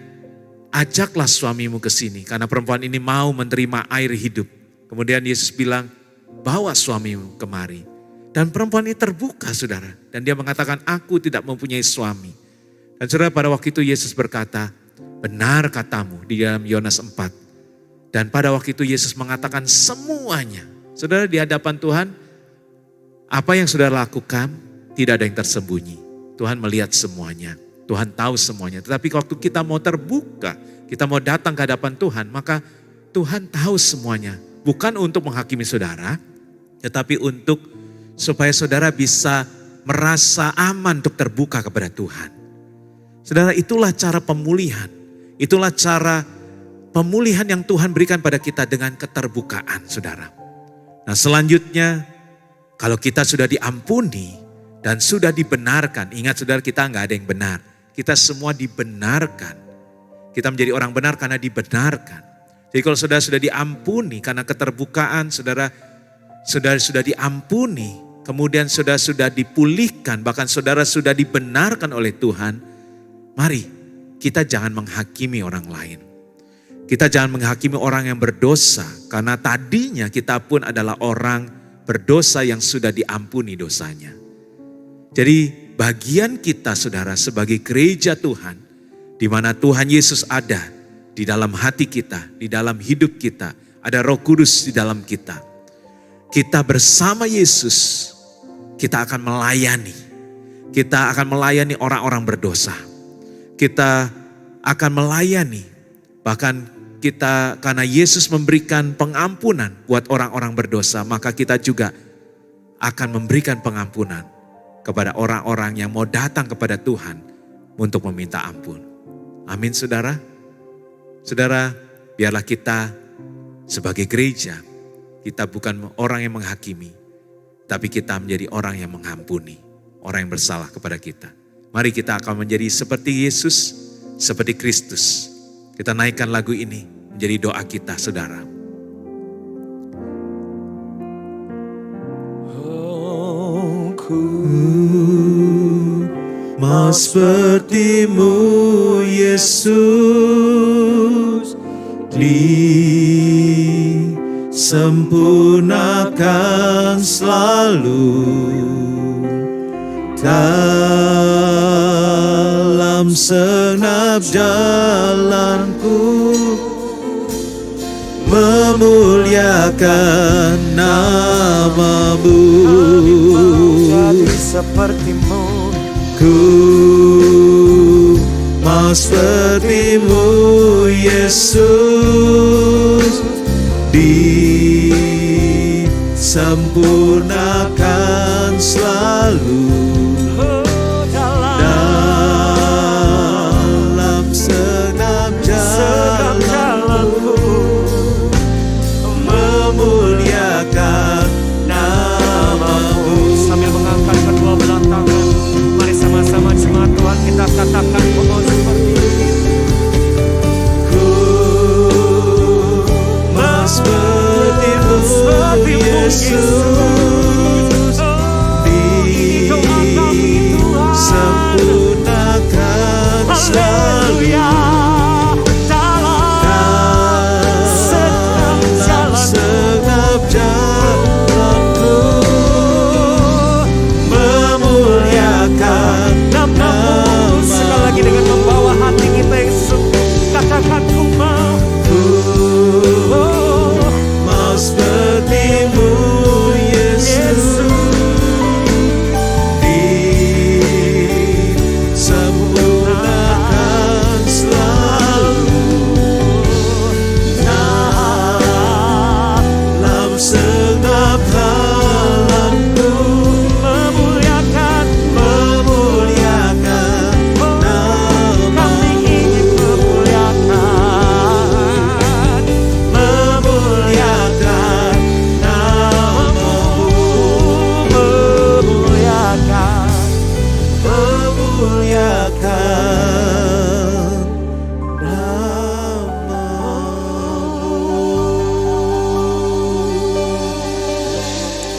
ajaklah suamimu ke sini, karena perempuan ini mau menerima air hidup. Kemudian Yesus bilang, bawa suamimu kemari. Dan perempuan ini terbuka, saudara. Dan dia mengatakan, aku tidak mempunyai suami. Dan saudara, pada waktu itu Yesus berkata, benar katamu di dalam Yohanes 4. Dan pada waktu itu Yesus mengatakan semuanya. Saudara, di hadapan Tuhan, apa yang saudara lakukan tidak ada yang tersembunyi. Tuhan melihat semuanya. Tuhan tahu semuanya. Tetapi waktu kita mau terbuka, kita mau datang ke hadapan Tuhan, maka Tuhan tahu semuanya. Bukan untuk menghakimi saudara, tetapi supaya saudara bisa merasa aman untuk terbuka kepada Tuhan. Saudara, itulah cara pemulihan. Itulah cara pemulihan yang Tuhan berikan pada kita dengan keterbukaan, saudara. Nah, selanjutnya, kalau kita sudah diampuni dan sudah dibenarkan, ingat saudara, kita nggak ada yang benar. Kita semua dibenarkan. Kita menjadi orang benar karena dibenarkan. Jadi kalau saudara sudah diampuni karena keterbukaan, saudara sudah diampuni, kemudian saudara sudah dipulihkan, bahkan saudara sudah dibenarkan oleh Tuhan, mari kita jangan menghakimi orang lain. Kita jangan menghakimi orang yang berdosa, karena tadinya kita pun adalah orang berdosa yang sudah diampuni dosanya. Jadi bagian kita, saudara, sebagai gereja Tuhan, di mana Tuhan Yesus ada di dalam hati kita, di dalam hidup kita, ada Roh Kudus di dalam kita. Kita bersama Yesus, kita akan melayani. Kita akan melayani orang-orang berdosa. Kita akan melayani, bahkan kita, karena Yesus memberikan pengampunan buat orang-orang berdosa, maka kita juga akan memberikan pengampunan kepada orang-orang yang mau datang kepada Tuhan untuk meminta ampun. Amin, saudara. Saudara, biarlah kita sebagai gereja, kita bukan orang yang menghakimi, tapi kita menjadi orang yang mengampuni orang yang bersalah kepada kita. Mari kita akan menjadi seperti Yesus, seperti Kristus. Kita naikkan lagu ini menjadi doa kita, saudara. Oh, ku mau seperti-Mu, Yesus, disempurnakan selalu dalam segenap jalanku, memuliakan nama-Mu. jadi seperti-Mu. Ku mau seperti-Mu, Yesus, disempurnakan selalu dalam segenap jalanku, memuliakan nama-Mu. Sambil mengangkat kedua belah tangan, mari sama-sama jemaat Tuhan kita katakan, oh seperti itu. Ku mau seperti-Mu, Yesus, disempurnakan selalu dalam segenap jalanku, memuliakan Nama-Mu. Sekali lagi dengan membawa hati kita yang katakan, ku mau. mau seperti-Mu, Yesus.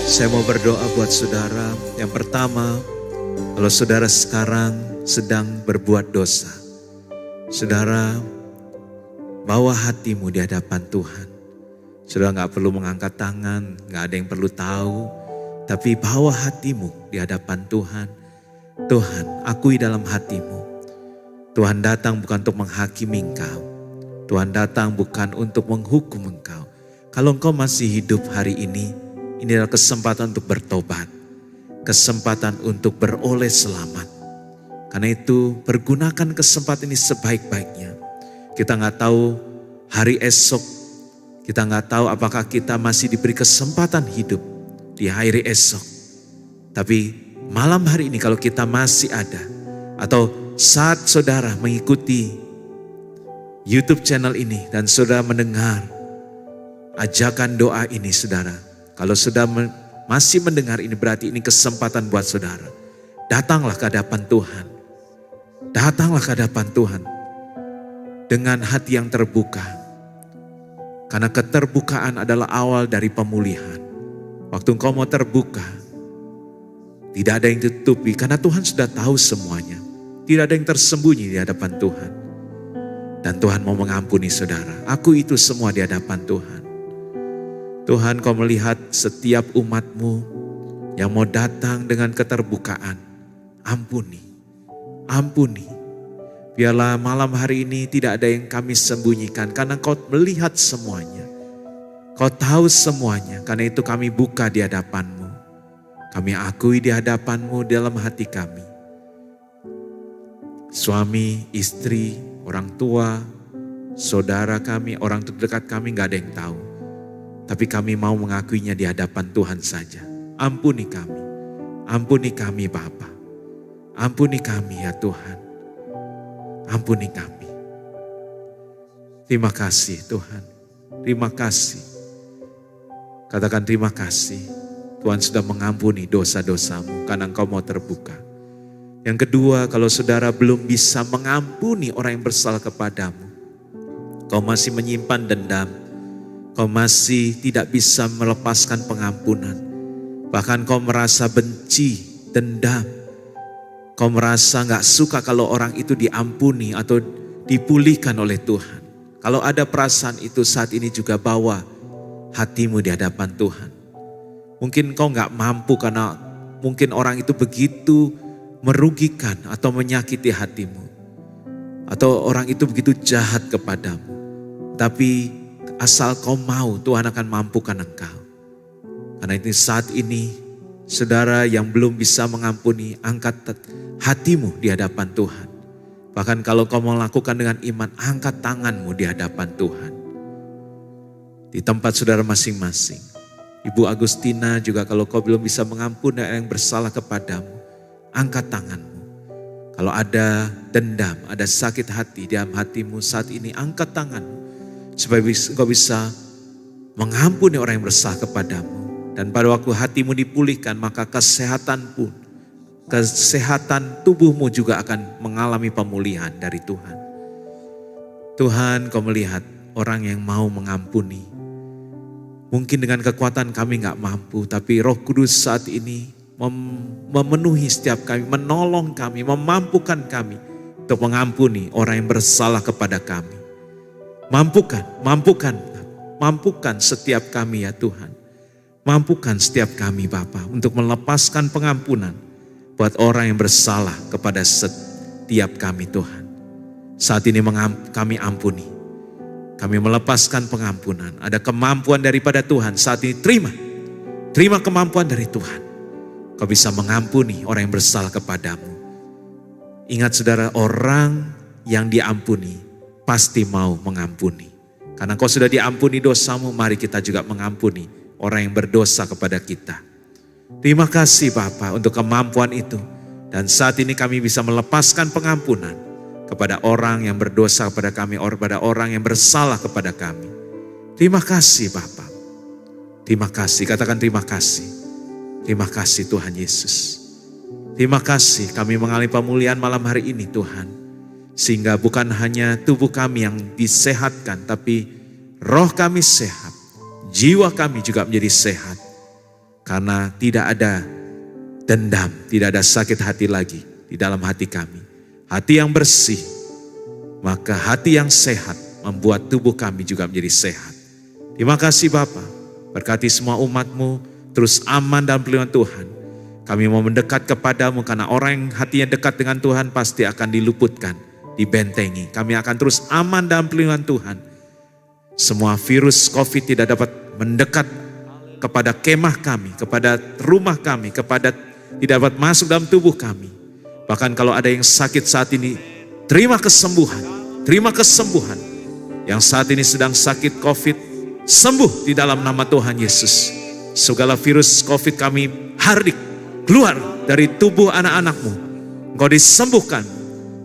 Saya mau berdoa buat saudara. Yang pertama, kalau saudara sekarang sedang berbuat dosa, saudara bawa hatimu di hadapan Tuhan. Saudara gak perlu mengangkat tangan, gak ada yang perlu tahu. Tapi bawa hatimu di hadapan Tuhan. Tuhan, akui dalam hatimu. Tuhan datang bukan untuk menghakimi engkau. Tuhan datang bukan untuk menghukum engkau. Kalau engkau masih hidup hari ini adalah kesempatan untuk bertobat. Kesempatan untuk beroleh selamat. Karena itu pergunakan kesempatan ini sebaik-baiknya. Kita gak tahu hari esok. Kita gak tahu apakah kita masih diberi kesempatan hidup di hari esok. Tapi malam hari ini kalau kita masih ada, atau saat saudara mengikuti YouTube channel ini dan saudara mendengar ajakan doa ini saudara. Kalau sudah masih mendengar ini berarti ini kesempatan buat saudara. Datanglah ke hadapan Tuhan. Datanglah ke hadapan Tuhan dengan hati yang terbuka. Karena keterbukaan adalah awal dari pemulihan. Waktu engkau mau terbuka, tidak ada yang ditutupi karena Tuhan sudah tahu semuanya. Tidak ada yang tersembunyi di hadapan Tuhan. Dan Tuhan mau mengampuni saudara. Aku itu semua di hadapan Tuhan. Tuhan, kau melihat setiap umat-Mu yang mau datang dengan keterbukaan. Ampuni, ampuni. Biarlah malam hari ini tidak ada yang kami sembunyikan karena Kau melihat semuanya. Kau tahu semuanya, karena itu kami buka di hadapan-Mu. Kami akui di hadapan-Mu dalam hati kami. Suami, istri, orang tua, saudara kami, orang terdekat kami gak ada yang tahu. Tapi kami mau mengakuinya di hadapan Tuhan saja. Ampuni kami Bapa. Ampuni kami ya Tuhan. Ampuni kami. Terima kasih Tuhan. Terima kasih. Katakan terima kasih. Tuhan sudah mengampuni dosa-dosamu karena engkau mau terbuka. Yang kedua, kalau saudara belum bisa mengampuni orang yang bersalah kepadamu. Kau masih menyimpan dendam. Kau masih tidak bisa melepaskan pengampunan. Bahkan kau merasa benci, dendam. Kau merasa gak suka kalau orang itu diampuni atau dipulihkan oleh Tuhan. Kalau ada perasaan itu saat ini juga bawa hatimu di hadapan Tuhan. Mungkin kau gak mampu karena mungkin orang itu begitu merugikan atau menyakiti hatimu. Atau orang itu begitu jahat kepadamu. Tapi asal kau mau, Tuhan akan mampukan engkau. Karena itu saat ini saudara yang belum bisa mengampuni, angkat hatimu di hadapan Tuhan. Bahkan kalau kau melakukan dengan iman, angkat tanganmu di hadapan Tuhan. Di tempat saudara masing-masing. Ibu Agustina juga kalau kau belum bisa mengampuni yang bersalah kepadamu, angkat tanganmu. Kalau ada dendam, ada sakit hati di dalam hatimu saat ini, angkat tanganmu. Supaya kau bisa mengampuni orang yang bersalah kepadamu. Dan pada waktu hatimu dipulihkan, maka kesehatan tubuhmu juga akan mengalami pemulihan dari Tuhan. Tuhan, kau melihat orang yang mau mengampuni. Mungkin dengan kekuatan kami gak mampu, tapi Roh Kudus saat ini memenuhi setiap kami, menolong kami, memampukan kami untuk mengampuni orang yang bersalah kepada kami. Mampukan setiap kami ya Tuhan. Mampukan setiap kami Bapa untuk melepaskan pengampunan buat orang yang bersalah kepada setiap kami Tuhan. Saat ini kami ampuni. Kami melepaskan pengampunan. Ada kemampuan daripada Tuhan. Saat ini terima kemampuan dari Tuhan. Kau bisa mengampuni orang yang bersalah kepadamu. Ingat saudara, orang yang diampuni pasti mau mengampuni. Karena kau sudah diampuni dosamu, mari kita juga mengampuni orang yang berdosa kepada kita. Terima kasih Bapa untuk kemampuan itu. Dan saat ini kami bisa melepaskan pengampunan kepada orang yang berdosa kepada kami, kepada orang yang bersalah kepada kami. Terima kasih Bapa. Terima kasih, katakan terima kasih. Terima kasih Tuhan Yesus. Terima kasih kami mengalami pemulihan malam hari ini Tuhan. Sehingga bukan hanya tubuh kami yang disehatkan, tapi roh kami sehat. Jiwa kami juga menjadi sehat. Karena tidak ada dendam, tidak ada sakit hati lagi di dalam hati kami. Hati yang bersih, maka hati yang sehat membuat tubuh kami juga menjadi sehat. Terima kasih Bapa, berkati semua umat-Mu terus aman dalam pelindungan Tuhan. Kami mau mendekat kepadamu karena orang yang hatinya dekat dengan Tuhan pasti akan diluputkan, dibentengi. Kami akan terus aman dalam pelindungan Tuhan. Semua virus COVID tidak dapat mendekat kepada kemah kami, kepada rumah kami, tidak dapat masuk dalam tubuh kami. Bahkan kalau ada yang sakit saat ini, terima kesembuhan, terima kesembuhan. Yang saat ini sedang sakit COVID, sembuh di dalam nama Tuhan Yesus. Segala virus COVID kami hardik, keluar dari tubuh anak-anak-Mu. Engkau disembuhkan,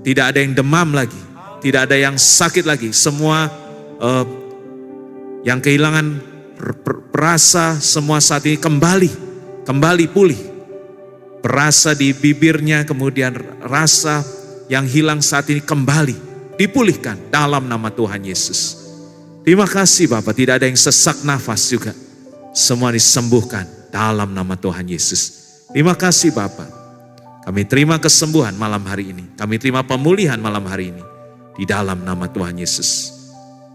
tidak ada yang demam lagi, tidak ada yang sakit lagi. Semua yang kehilangan perasa semua saat ini kembali pulih. Perasa di bibirnya, kemudian rasa yang hilang saat ini kembali dipulihkan dalam nama Tuhan Yesus. Terima kasih Bapak, tidak ada yang sesak nafas juga. Semua disembuhkan dalam nama Tuhan Yesus. Terima kasih Bapak. Kami terima kesembuhan malam hari ini. Kami terima pemulihan malam hari ini. Di dalam nama Tuhan Yesus.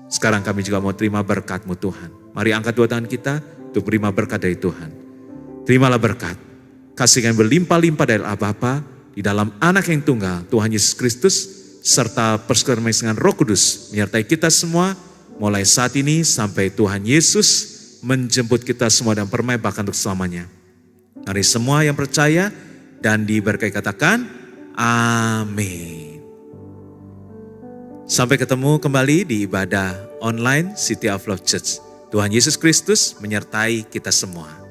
Sekarang kami juga mau terima berkat-Mu Tuhan. Mari angkat dua tangan kita untuk terima berkat dari Tuhan. Terimalah berkat. Kasih yang berlimpah-limpah dari Allah Bapa di dalam Anak yang tunggal Tuhan Yesus Kristus serta persekutuan dengan Roh Kudus menyertai kita semua mulai saat ini sampai Tuhan Yesus menjemput kita semua dan permai bahkan untuk selamanya. Mari semua yang percaya dan diberkati katakan amin. Sampai ketemu kembali di ibadah online City of Love Church. Tuhan Yesus Kristus menyertai kita semua.